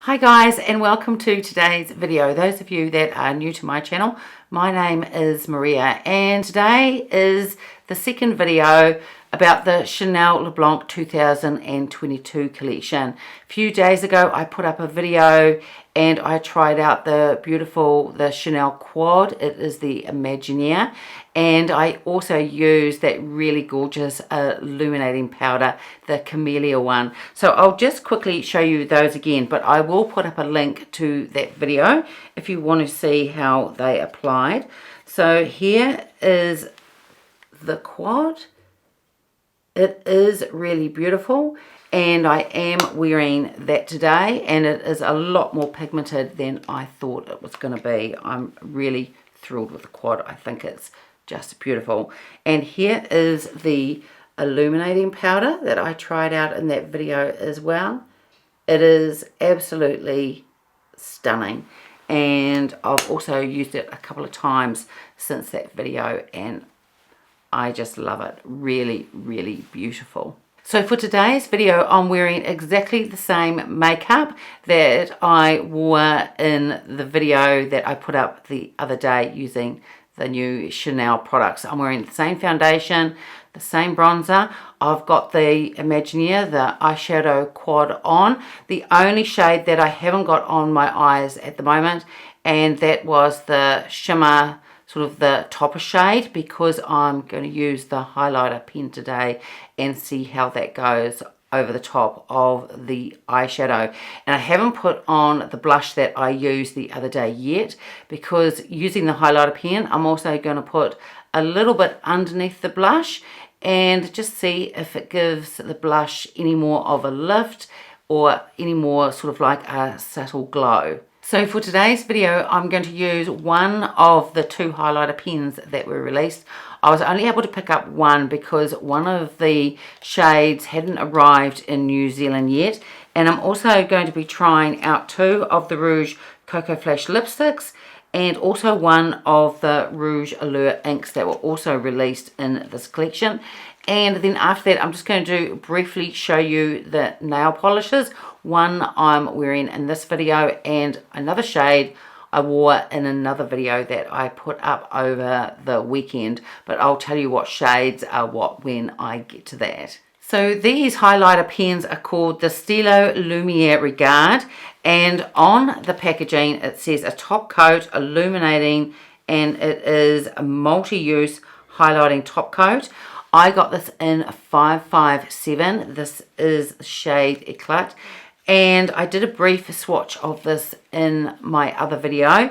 Hi guys, and welcome to today's video. Those of you that are new to my channel, my name is Maria, and today is the second video about the Chanel LeBlanc 2022 collection. A few days ago I put up a video and I tried out the Chanel quad. It is the Imaginaire, and I also used that really gorgeous illuminating powder, the Camellia one. So I'll just quickly show you those again, but I will put up a link to that video if you want to see how they applied. So here is the quad. It is really beautiful, and I am wearing that today, and it is a lot more pigmented than I thought it was going to be. I'm really thrilled with the quad. I think it's just beautiful. And here is the illuminating powder that I tried out in that video as well. It is absolutely stunning, and I've also used it a couple of times since that video, and I just love it. Really, really beautiful. So for today's video, I'm wearing exactly the same makeup that I wore in the video that I put up the other day using the new Chanel products. I'm wearing the same foundation, the same bronzer. I've got the Imaginaire, the eyeshadow quad on. The only shade that I haven't got on my eyes at the moment, and that was the shimmer, sort of the topper shade, because I'm going to use the highlighter pen today and see how that goes over the top of the eyeshadow. And I haven't put on the blush that I used the other day yet, because using the highlighter pen, I'm also going to put a little bit underneath the blush and just see if it gives the blush any more of a lift or any more sort of like a subtle glow. So for today's video, I'm going to use one of the two highlighter pens that were released. I was only able to pick up one because one of the shades hadn't arrived in New Zealand yet. And I'm also going to be trying out two of the Rouge Coco Flash lipsticks, and also one of the Rouge Allure inks that were also released in this collection. And then after that, I'm just going to briefly show you the nail polishes. One I'm wearing in this video, and another shade I wore in another video that I put up over the weekend. But I'll tell you what shades are what when I get to that. So these highlighter pens are called the Stylo Lumiere Regard, and on the packaging it says a top coat illuminating, and it is a multi-use highlighting top coat. I got this in 557. This is the shade Eclat, and I did a brief swatch of this in my other video,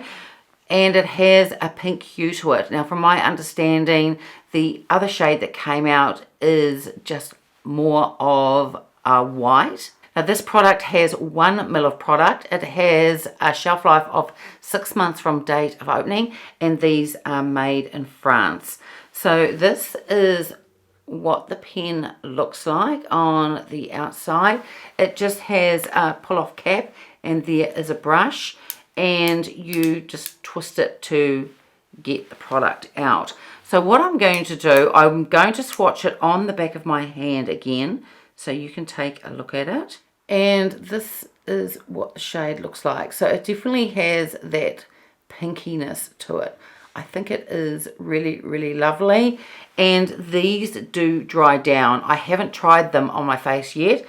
and it has a pink hue to it. Now, from my understanding, the other shade that came out is just more of a white. Now, this product has 1 ml of product. It has a shelf life of 6 months from date of opening, and these are made in France. So this is what the pen looks like on the outside. It just has a pull-off cap, and there is a brush, and you just twist it to get the product out. So what I'm going to do, I'm going to swatch it on the back of my hand again so you can take a look at it. And this is what the shade looks like. So it definitely has that pinkiness to it. I think it is really, really lovely. And these do dry down. I haven't tried them on my face yet,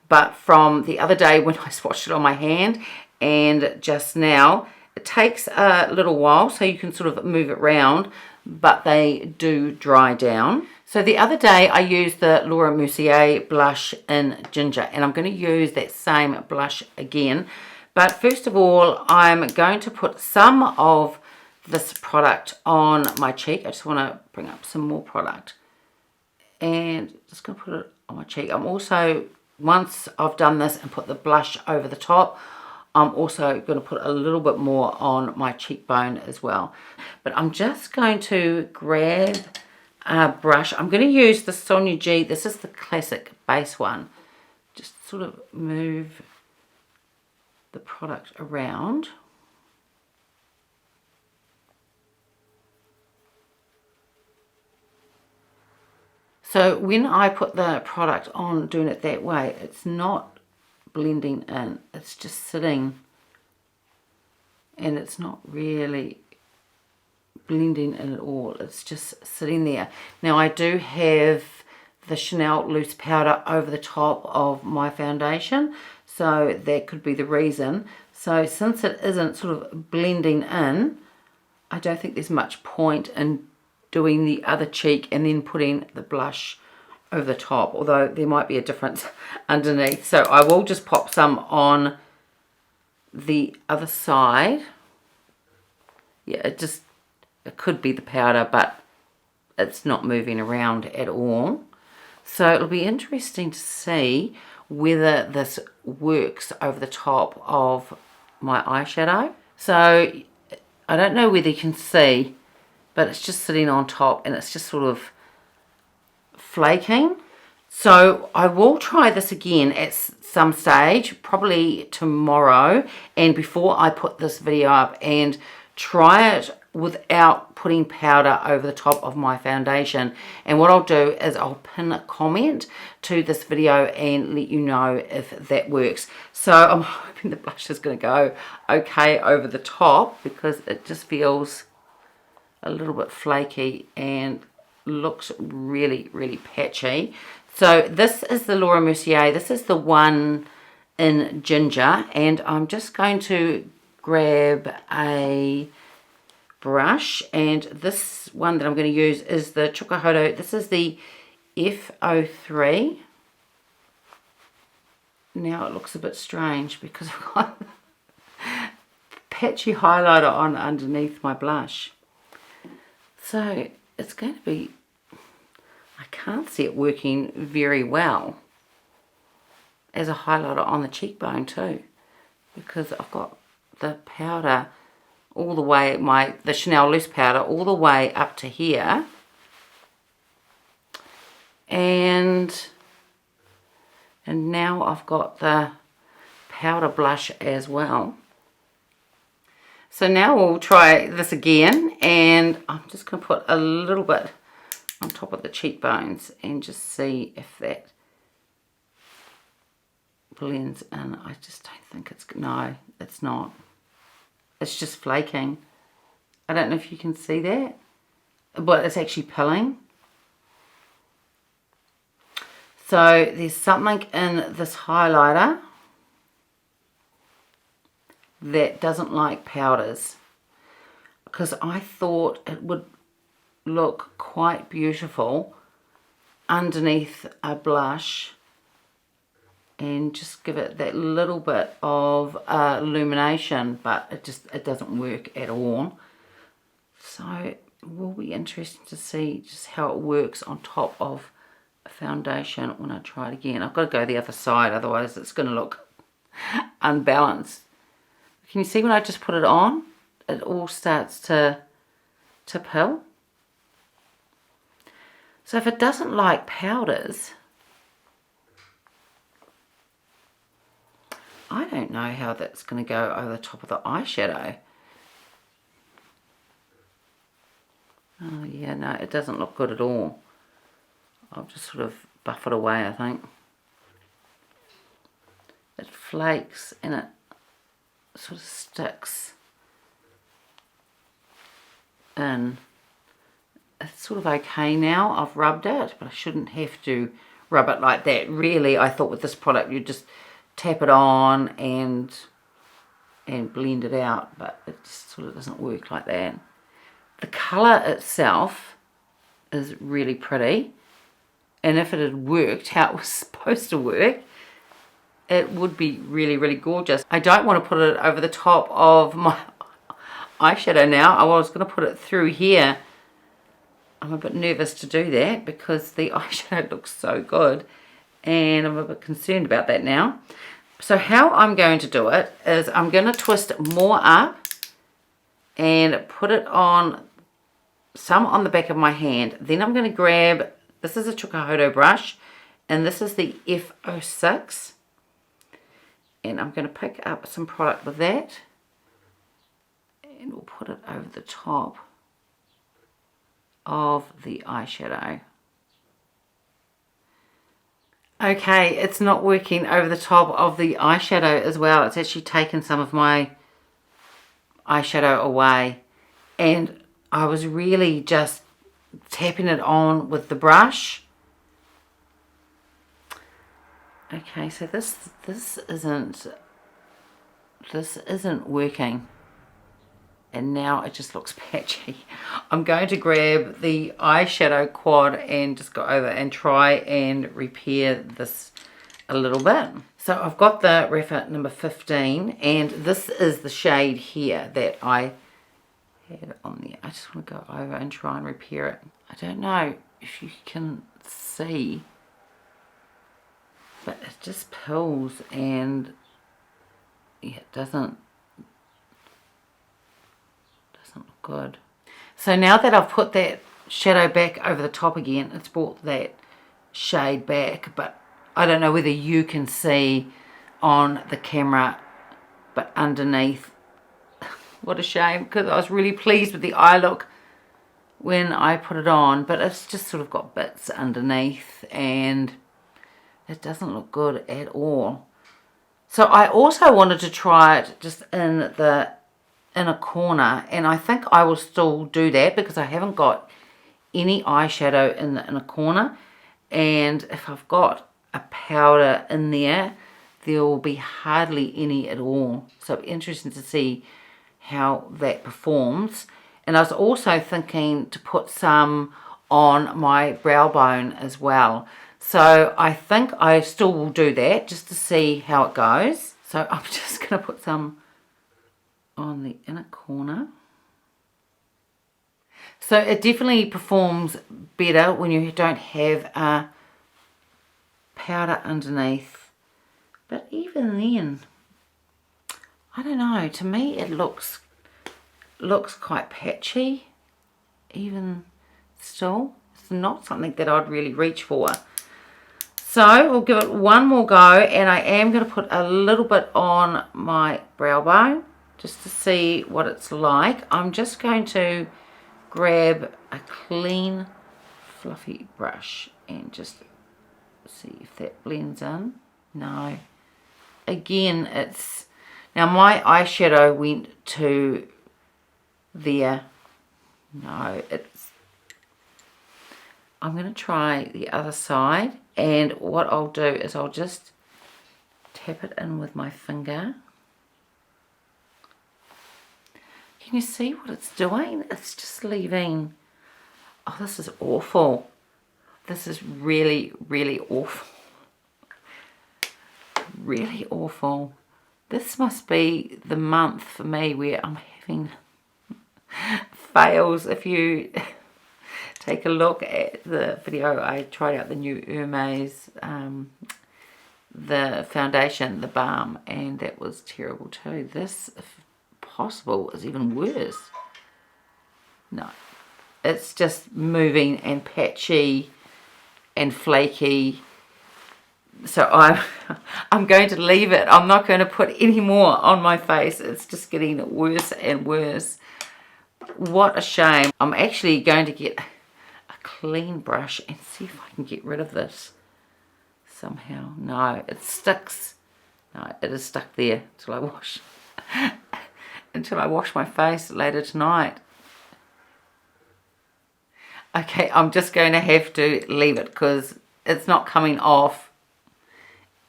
but from the other day when I swatched it on my hand and just now, it takes a little while, so you can sort of move it around, but they do dry down. So the other day I used the Laura Mercier blush in Ginger, and I'm going to use that same blush again. But first of all, I'm going to put some of this product on my cheek. I just want to bring up some more product, and just going to put it on my cheek. I'm also, once I've done this and put the blush over the top, I'm also going to put a little bit more on my cheekbone as well. But I'm just going to grab a brush. I'm going to use the Sonia G. This is the classic base one. Just sort of move the product around. So when I put the product on doing it that way, it's not blending in. It's just sitting, and it's not really blending in at all. It's just sitting there. Now I do have the Chanel loose powder over the top of my foundation, so that could be the reason. So since it isn't sort of blending in, I don't think there's much point in doing the other cheek and then putting the blush over the top, although there might be a difference underneath. So I will just pop some on the other side. Yeah, it could be the powder, but it's not moving around at all. So it'll be interesting to see whether this works over the top of my eyeshadow. So I don't know whether you can see, but it's just sitting on top and it's just sort of flaking. So I will try this again at some stage, probably tomorrow, and before I put this video up, and try it without putting powder over the top of my foundation. And what I'll do is I'll pin a comment to this video and let you know if that works. So I'm hoping the blush is going to go okay over the top, because it just feels a little bit flaky and looks really, really patchy. So this is the Laura Mercier. This is the one in ginger, and I'm just going to grab a brush, and this one that I'm going to use is the Chocohodo. This is the F03. Now it looks a bit strange because I've got patchy highlighter on underneath my blush. So it's going to be, I can't see it working very well as a highlighter on the cheekbone too, because I've got the powder all the way, the Chanel loose powder all the way up to here, and now I've got the powder blush as well. So now we'll try this again, and I'm just going to put a little bit on top of the cheekbones and just see if that blends in. I just don't think it's, no, it's not. It's just flaking. I don't know if you can see that, but it's actually pilling. So there's something in this highlighter that doesn't like powders, because I thought it would look quite beautiful underneath a blush and just give it that little bit of illumination, but it doesn't work at all. So it will be interesting to see just how it works on top of a foundation when I try it again. I've got to go the other side, otherwise it's going to look unbalanced. Can you see when I just put it on, it all starts to pill? So if it doesn't like powders, I don't know how that's going to go over the top of the eyeshadow. Oh yeah, no, it doesn't look good at all. I'll just sort of buff it away, I think. It flakes and it sort of sticks in. It's sort of okay now. I've rubbed it, but I shouldn't have to rub it like that. Really, I thought with this product you just tap it on and blend it out, but it just sort of doesn't work like that. The colour itself is really pretty, and if it had worked how it was supposed to work, it would be really, really gorgeous. I don't want to put it over the top of my eyeshadow now. I was going to put it through here. I'm a bit nervous to do that because the eyeshadow looks so good, and I'm a bit concerned about that now. So how I'm going to do it is I'm going to twist more up and put it on, some on the back of my hand. Then I'm going to grab, this is a Chocohodo brush, and this is the F06. And I'm going to pick up some product with that, and we'll put it over the top of the eyeshadow. Okay, it's not working over the top of the eyeshadow as well. It's actually taken some of my eyeshadow away. And I was really just tapping it on with the brush. Okay, so this isn't working. And now it just looks patchy. I'm going to grab the eyeshadow quad and just go over and try and repair this a little bit. So I've got the Rapha number 15, and this is the shade here that I had on there. I just want to go over and try and repair it. I don't know if you can see, but it just pulls, and yeah, it doesn't look good. So now that I've put that shadow back over the top again, it's brought that shade back, but I don't know whether you can see on the camera, but underneath, what a shame, because I was really pleased with the eye look when I put it on, but it's just sort of got bits underneath and it doesn't look good at all. So I also wanted to try it just in the inner corner, and I think I will still do that because I haven't got any eyeshadow in the inner corner, and if I've got a powder in there, there will be hardly any at all. So interesting to see how that performs. And I was also thinking to put some on my brow bone as well. So I think I still will do that just to see how it goes. So I'm just going to put some on the inner corner. So it definitely performs better when you don't have a powder underneath. But even then, I don't know, to me it looks quite patchy. Even still, it's not something that I'd really reach for. So we'll give it one more go, and I am going to put a little bit on my brow bone just to see what it's like. I'm just going to grab a clean fluffy brush and just see if that blends in. No. Again, it's... Now my eyeshadow went to there. No, it's... I'm going to try the other side, and what I'll do is I'll just tap it in with my finger. Can you see what it's doing? It's just leaving... Oh, this is awful. This is really, really awful. Really awful. This must be the month for me where I'm having fails. If you take a look at the video, I tried out the new Hermes, the foundation, the balm, and that was terrible too. This, if possible, is even worse. No, it's just moving and patchy and flaky. So I'm going to leave it. I'm not going to put any more on my face. It's just getting worse and worse. What a shame. I'm actually going to get a clean brush and see if I can get rid of this somehow. No, it sticks. No, it is stuck there until I wash. Until I wash my face later tonight. Okay, I'm just going to have to leave it because it's not coming off.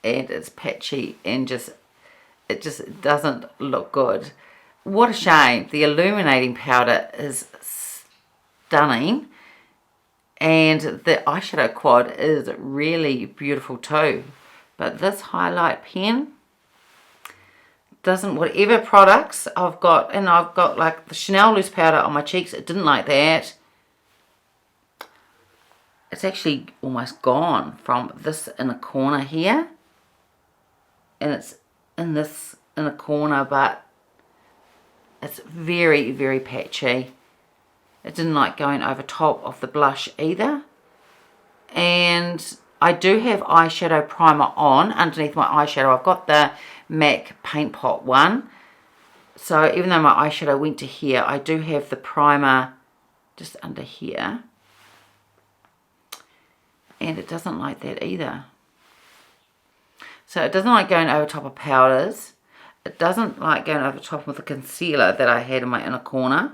And it's patchy and it just doesn't look good. What a shame. The illuminating powder is stunning, and the eyeshadow quad is really beautiful too. But this highlight pen doesn't, whatever products I've got, and I've got like the Chanel loose powder on my cheeks, it didn't like that. It's actually almost gone from this inner corner here. And it's in this inner corner, but it's very, very patchy. It didn't like going over top of the blush either. And I do have eyeshadow primer on underneath my eyeshadow. I've got the MAC Paint Pot one. So even though my eyeshadow went to here, I do have the primer just under here. And it doesn't like that either. So it doesn't like going over top of powders. It doesn't like going over top of the concealer that I had in my inner corner.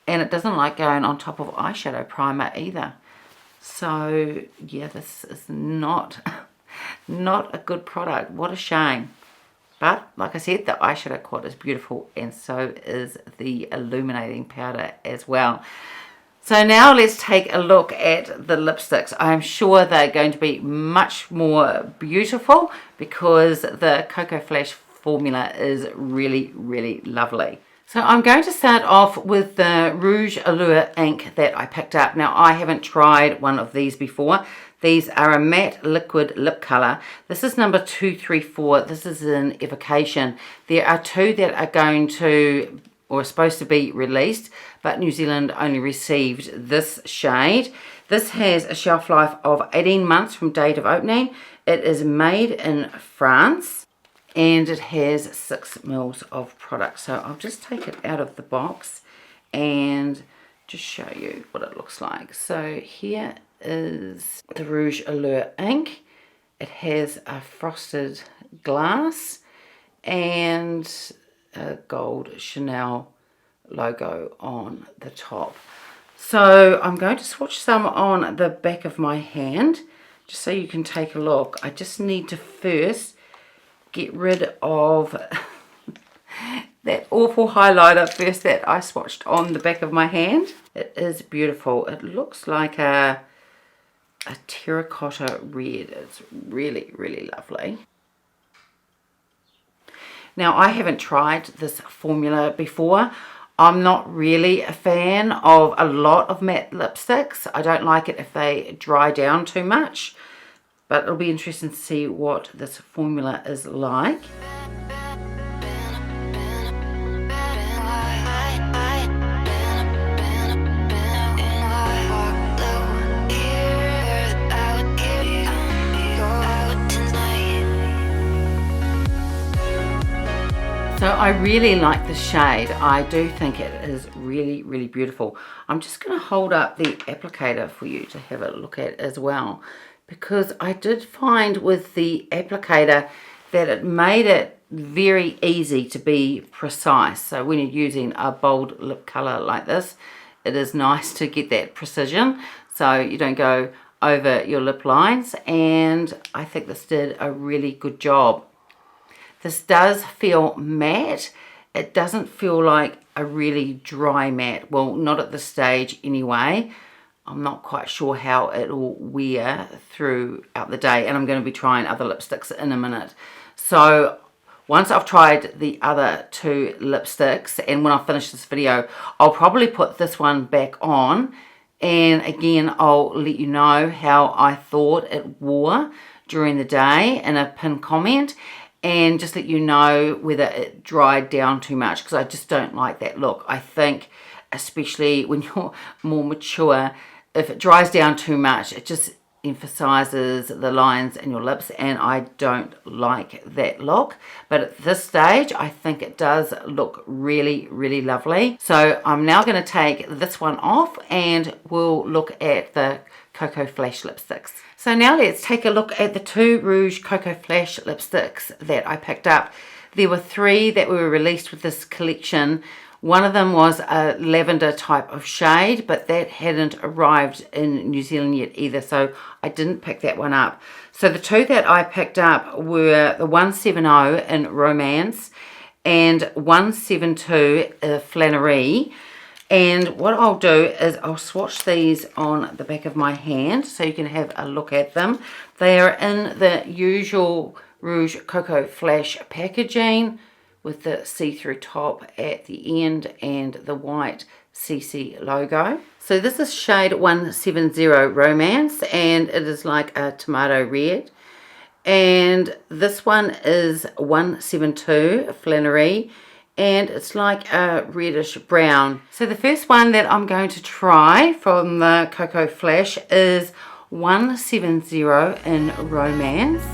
And it doesn't like going on top of eyeshadow primer either. So yeah, this is not a good product. What a shame. But like I said, the eyeshadow quad is beautiful, and so is the illuminating powder as well. So now let's take a look at the lipsticks. I'm sure they're going to be much more beautiful because the Coco Flash formula is really, really lovely. So I'm going to start off with the Rouge Allure Ink that I picked up. Now I haven't tried one of these before. These are a matte liquid lip colour. This is number 234. This is in Evanescence. There are two that are going to, or supposed to be released, but New Zealand only received this shade. This has a shelf life of 18 months from date of opening. It is made in France. And it has 6 mils of product. So I'll just take it out of the box and just show you what it looks like. So here is the Rouge Allure Ink. It has a frosted glass and a gold Chanel logo on the top. So I'm going to swatch some on the back of my hand just so you can take a look. I just need to first get rid of that awful highlighter first that I swatched on the back of my hand. It is beautiful. It looks like a terracotta red. It's really, really lovely. Now I haven't tried this formula before. I'm not really a fan of a lot of matte lipsticks. I don't like it if they dry down too much. But it'll be interesting to see what this formula is like. So I really like the shade. I do think it is really, really beautiful. I'm just going to hold up the applicator for you to have a look at as well, because I did find with the applicator that it made it very easy to be precise. So when you're using a bold lip color like this, it is nice to get that precision so you don't go over your lip lines, and I think this did a really good job. This does feel matte. It doesn't feel like a really dry matte. Well, not at this stage anyway. I'm not quite sure how it'll wear throughout the day, and I'm going to be trying other lipsticks in a minute. So once I've tried the other two lipsticks, and when I finish this video, I'll probably put this one back on, and again I'll let you know how I thought it wore during the day in a pinned comment, and just let you know whether it dried down too much, because I just don't like that look. I think especially when you're more mature, if it dries down too much, it just emphasizes the lines in your lips, and I don't like that look. But at this stage, I think it does look really, really lovely. So I'm now going to take this one off, and we'll look at the Coco Flash lipsticks. So now let's take a look at the two Rouge Coco Flash lipsticks that I picked up. There were 3 that were released with this collection. One of them was a lavender type of shade, but that hadn't arrived in New Zealand yet either, so I didn't pick that one up. So the 2 that I picked up were the 170 in Romance and 172 Flannery. And what I'll do is I'll swatch these on the back of my hand so you can have a look at them. They are in the usual Rouge Coco Flash packaging, with the see-through top at the end and the white CC logo. So this is shade 170 Romance, and it is like a tomato red. And this one is 172 Flannery, and it's like a reddish brown. So the first one that I'm going to try from the Coco Flash is 170 in Romance.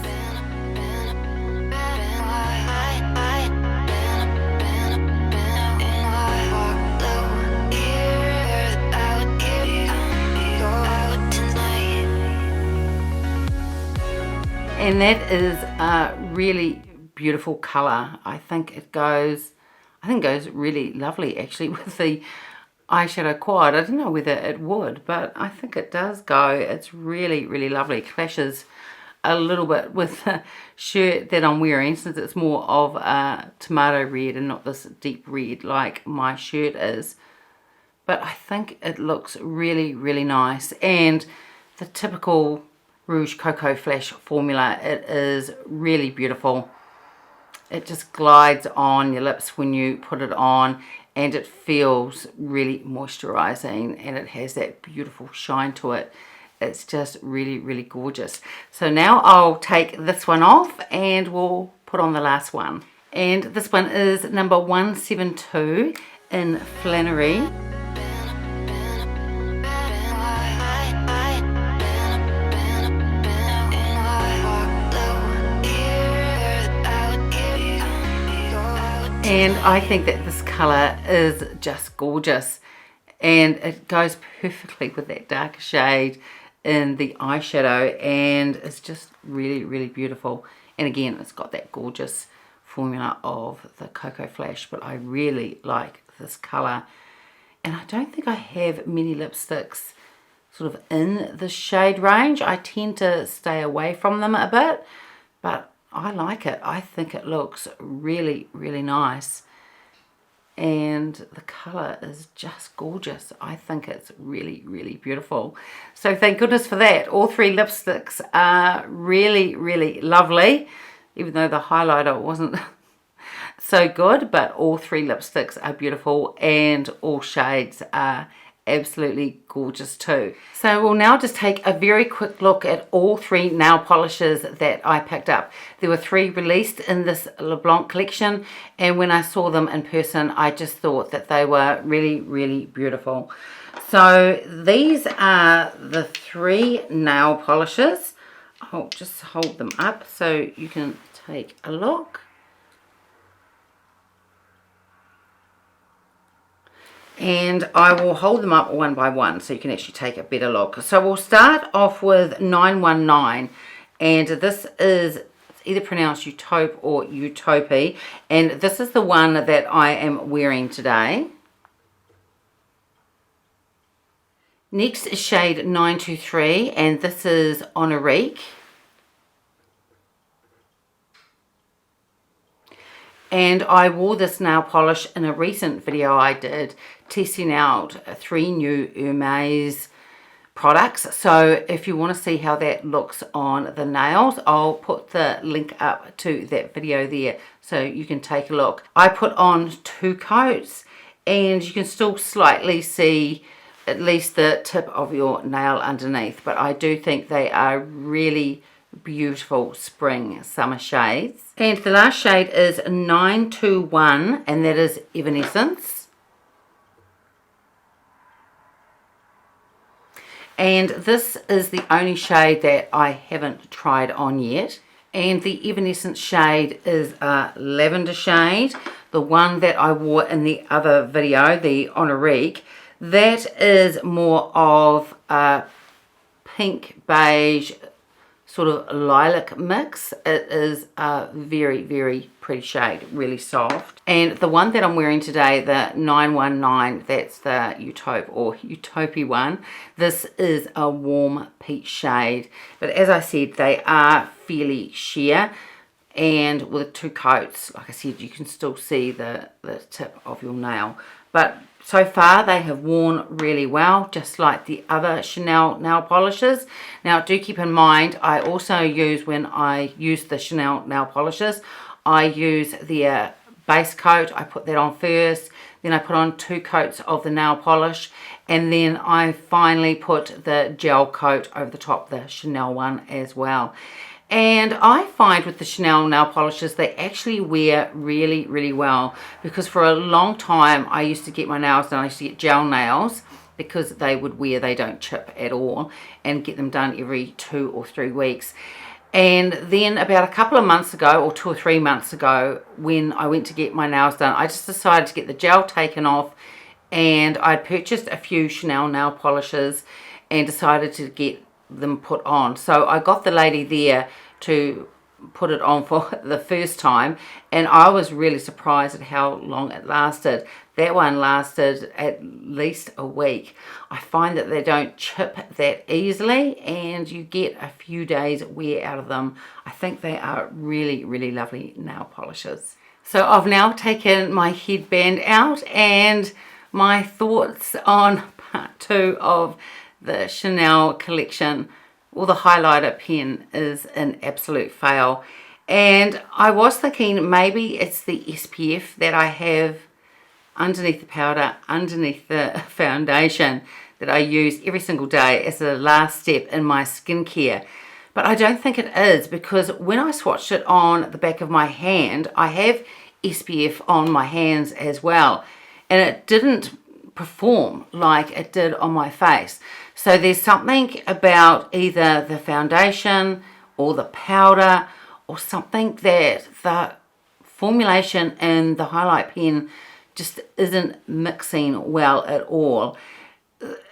And that is a really beautiful colour. I think it goes really lovely actually with the eyeshadow quad. I don't know whether it would, but I think it does go. It's really, really lovely. It clashes a little bit with the shirt that I'm wearing, since it's more of a tomato red and not this deep red like my shirt is. But I think it looks really, really nice. And the typical Rouge Coco Flash formula, it is really beautiful. It just glides on your lips when you put it on, and it feels really moisturizing, and it has that beautiful shine to it. It's just really, really gorgeous. So now I'll take this one off and we'll put on the last one. And this one is number 172 in Flannery. And I think that this colour is just gorgeous, and it goes perfectly with that darker shade in the eyeshadow, and it's just really, really beautiful. And again, it's got that gorgeous formula of the Coco Flash, but I really like this colour. And I don't think I have many lipsticks sort of in the shade range. I tend to stay away from them a bit, but I like it. I think it looks really, really nice. And the colour is just gorgeous. I think it's really, really beautiful. So thank goodness for that. All three lipsticks are really, really lovely, even though the highlighter wasn't so good, but all three lipsticks are beautiful, and all shades are absolutely gorgeous too. So we'll now just take a very quick look at all three nail polishes that I picked up. There were 3 released in this LeBlanc collection, and when I saw them in person, I just thought that they were really, really beautiful. So these are the 3 nail polishes. I'll just hold them up so you can take a look. And I will hold them up one by one so you can actually take a better look. So we'll start off with 919, and this is either pronounced Utope or Utopie, and this is the one that I am wearing today. Next is shade 923, and this is Honorary. And I wore this nail polish in a recent video I did, testing out 3 new Hermes products. So if you want to see how that looks on the nails, I'll put the link up to that video there so you can take a look. I put on 2 coats, and you can still slightly see at least the tip of your nail underneath, but I do think they are really beautiful spring summer shades. And the last shade is 921, and that is Evanescence. And this is the only shade that I haven't tried on yet. And the Evanescence shade is a lavender shade. The one that I wore in the other video, the Honorary, that is more of a pink beige sort of lilac mix. It is a very, very pretty shade, really soft. And the one that I'm wearing today, the 919, that's the Utope or Utopie one. This is a warm peach shade, but as I said, they are fairly sheer, and with 2 coats, like I said, you can still see the tip of your nail. But so far they have worn really well, just like the other Chanel nail polishes. Now do keep in mind, I also use, when I use the Chanel nail polishes, I use their base coat. I put that on first, then I put on 2 coats of the nail polish, and then I finally put the gel coat over the top, the Chanel one as well. And I find with the Chanel nail polishes, they actually wear really, really well, because for a long time I used to get my nails done. I used to get gel nails because they would wear, they don't chip at all, and get them done every 2 or 3 weeks. And then about a couple of months ago, or 2 or 3 months ago, when I went to get my nails done, I just decided to get the gel taken off, and I'd purchased a few Chanel nail polishes and decided to get them put on. So I got the lady there to put it on for the first time, and I was really surprised at how long it lasted. That one lasted at least a week. I find that they don't chip that easily, and you get a few days wear out of them. I think they are really, really lovely nail polishes. So I've now taken my headband out, and my thoughts on part 2 of the Chanel collection. Well, the highlighter pen is an absolute fail, and I was thinking maybe it's the SPF that I have underneath the powder, underneath the foundation, that I use every single day as the last step in my skincare. But I don't think it is, because when I swatched it on the back of my hand, I have SPF on my hands as well, and it didn't perform like it did on my face. So there's something about either the foundation or the powder or something that the formulation in the highlight pen just isn't mixing well at all.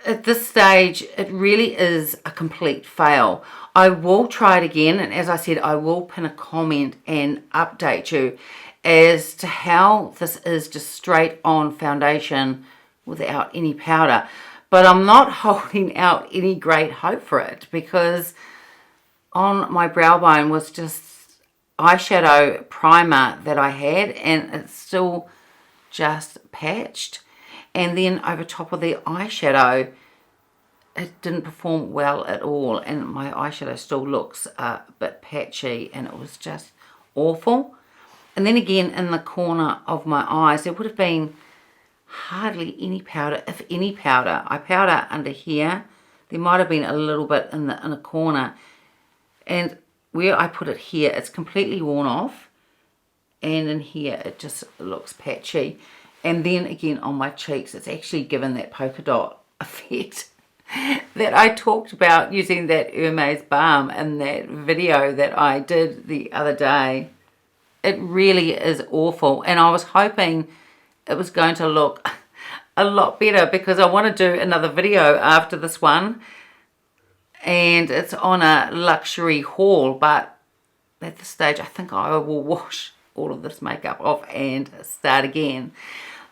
At this stage, it really is a complete fail. I will try it again, and as I said, I will pin a comment and update you as to how this is just straight on foundation without any powder. But I'm not holding out any great hope for it, because on my brow bone was just eyeshadow primer that I had, and it's still just patched. And then over top of the eyeshadow, it didn't perform well at all, and my eyeshadow still looks a bit patchy, and it was just awful. And then again, in the corner of my eyes, there would have been hardly any powder, if any powder. I powder under here. There might have been a little bit in the inner corner, and where I put it here, it's completely worn off, and in here it just looks patchy. And then again on my cheeks, it's actually given that polka dot effect that I talked about using that Hermes balm in that video that I did the other day. It really is awful, and I was hoping it was going to look a lot better, because I want to do another video after this one, and it's on a luxury haul. But at this stage, I think I will wash all of this makeup off and start again.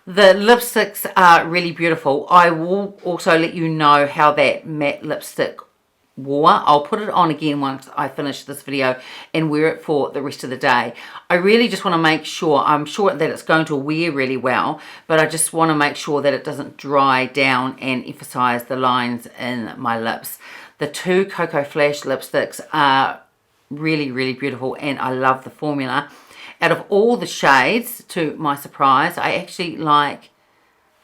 The lipsticks are really beautiful. I will also let you know how that matte lipstick wore. I'll put it on again once I finish this video and wear it for the rest of the day. I really just want to make sure, I'm sure that it's going to wear really well, but I just want to make sure that it doesn't dry down and emphasize the lines in my lips. The two Coco Flash lipsticks are really, really beautiful, and I love the formula. Out of all the shades, to my surprise, I actually like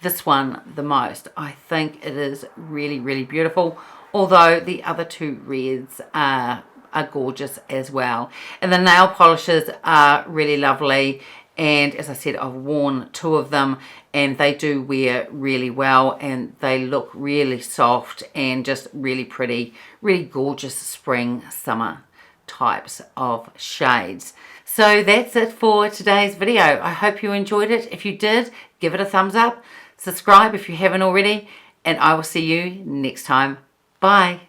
this one the most. I think it is really, really beautiful, although the other two reds are gorgeous as well. And the nail polishes are really lovely, and as I said, I've worn two of them, and they do wear really well, and they look really soft and just really pretty, really gorgeous spring, summer types of shades. So that's it for today's video. I hope you enjoyed it. If you did, give it a thumbs up, subscribe if you haven't already, and I will see you next time. Bye.